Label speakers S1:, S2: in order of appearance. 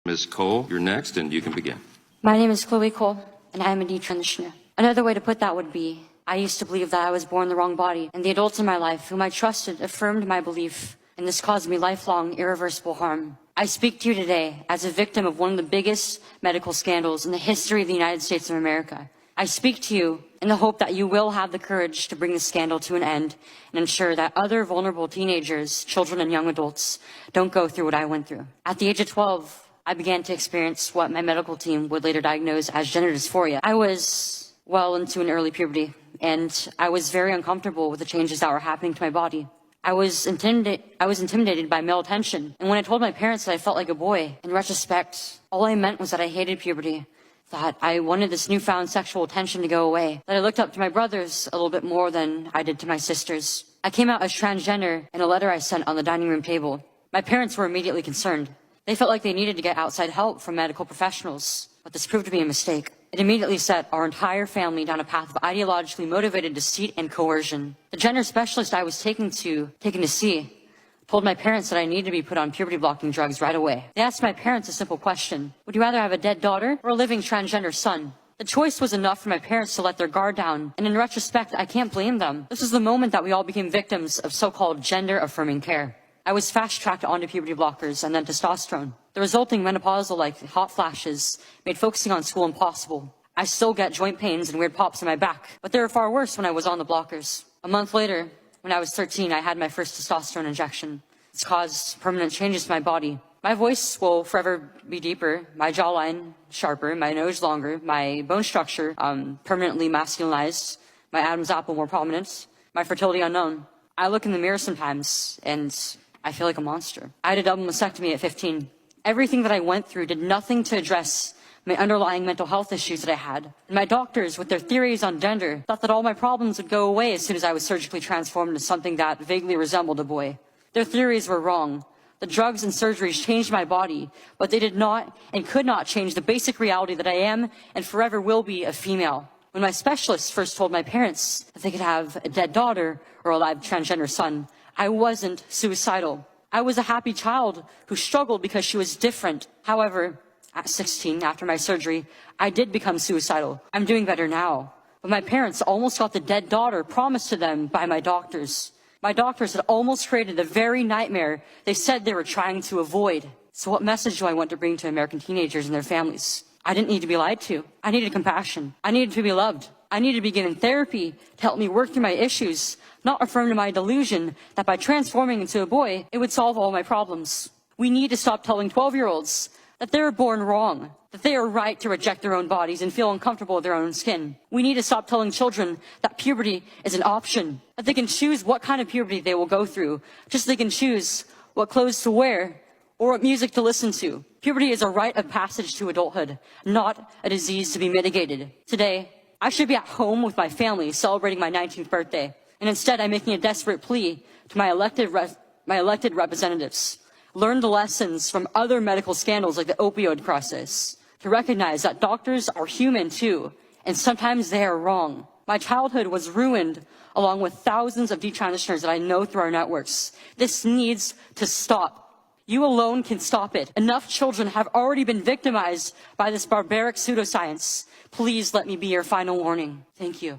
S1: Ms. Cole, you're next, and you can begin.
S2: My name is Chloe Cole, and I am a detransitioner. Another way to put that would be, I used to believe that I was born in the wrong body, and the adults in my life whom I trusted affirmed my belief, and this caused me lifelong, irreversible harm. I speak to you today as a victim of one of the biggest medical scandals in the history of the United States of America. I speak to you in the hope that you will have the courage to bring the scandal to an end and ensure that other vulnerable teenagers, children, and young adults don't go through what I went through. At the age of 12, I began to experience what my medical team would later diagnose as gender dysphoria. I was well into an early puberty, and I was very uncomfortable with the changes that were happening to my body. I was intimidated by male attention, and when I told my parents that I felt like a boy, in retrospect, all I meant was that I hated puberty, that I wanted this newfound sexual attention to go away, that I looked up to my brothers a little bit more than I did to my sisters. I came out as transgender in a letter I sent on the dining room table. My parents were immediately concerned. They felt like they needed to get outside help from medical professionals, but this proved to be a mistake. It immediately set our entire family down a path of ideologically motivated deceit and coercion. The gender specialist I was taken to see told my parents that I needed to be put on puberty-blocking drugs right away. They asked my parents a simple question: would you rather have a dead daughter or a living transgender son? The choice was enough for my parents to let their guard down, and in retrospect, I can't blame them. This was the moment that we all became victims of so-called gender-affirming care. I was fast-tracked onto puberty blockers and then testosterone. The resulting menopausal-like hot flashes made focusing on school impossible. I still get joint pains and weird pops in my back, but they were far worse when I was on the blockers. A month later, when I was 13, I had my first testosterone injection. It's caused permanent changes to my body. My voice will forever be deeper, my jawline sharper, my nose longer, my bone structure permanently masculinized, my Adam's apple more prominent, my fertility unknown. I look in the mirror sometimes and I feel like a monster. I had a double mastectomy at 15. Everything that I went through did nothing to address my underlying mental health issues that I had. And my doctors, with their theories on gender, thought that all my problems would go away as soon as I was surgically transformed into something that vaguely resembled a boy. Their theories were wrong. The drugs and surgeries changed my body, but they did not and could not change the basic reality that I am and forever will be a female. When my specialist first told my parents that they could have a dead daughter or a live transgender son, I wasn't suicidal. I was a happy child who struggled because she was different. However, at 16, after my surgery, I did become suicidal. I'm doing better now. But my parents almost got the dead daughter promised to them by my doctors. My doctors had almost created the very nightmare they said they were trying to avoid. So what message do I want to bring to American teenagers and their families? I didn't need to be lied to. I needed compassion. I needed to be loved. I needed to be given therapy to help me work through my issues, not affirm to my delusion that by transforming into a boy, it would solve all my problems. We need to stop telling 12-year-olds that they were born wrong, that they are right to reject their own bodies and feel uncomfortable with their own skin. We need to stop telling children that puberty is an option, that they can choose what kind of puberty they will go through, just so they can choose what clothes to wear or what music to listen to. Puberty is a rite of passage to adulthood, not a disease to be mitigated. Today, I should be at home with my family celebrating my 19th birthday, and instead I'm making a desperate plea to my elected representatives. Learn the lessons from other medical scandals like the opioid crisis, to recognize that doctors are human too, and sometimes they are wrong. My childhood was ruined along with thousands of detransitioners that I know through our networks. This needs to stop. You alone can stop it. Enough children have already been victimized by this barbaric pseudoscience. Please let me be your final warning. Thank you.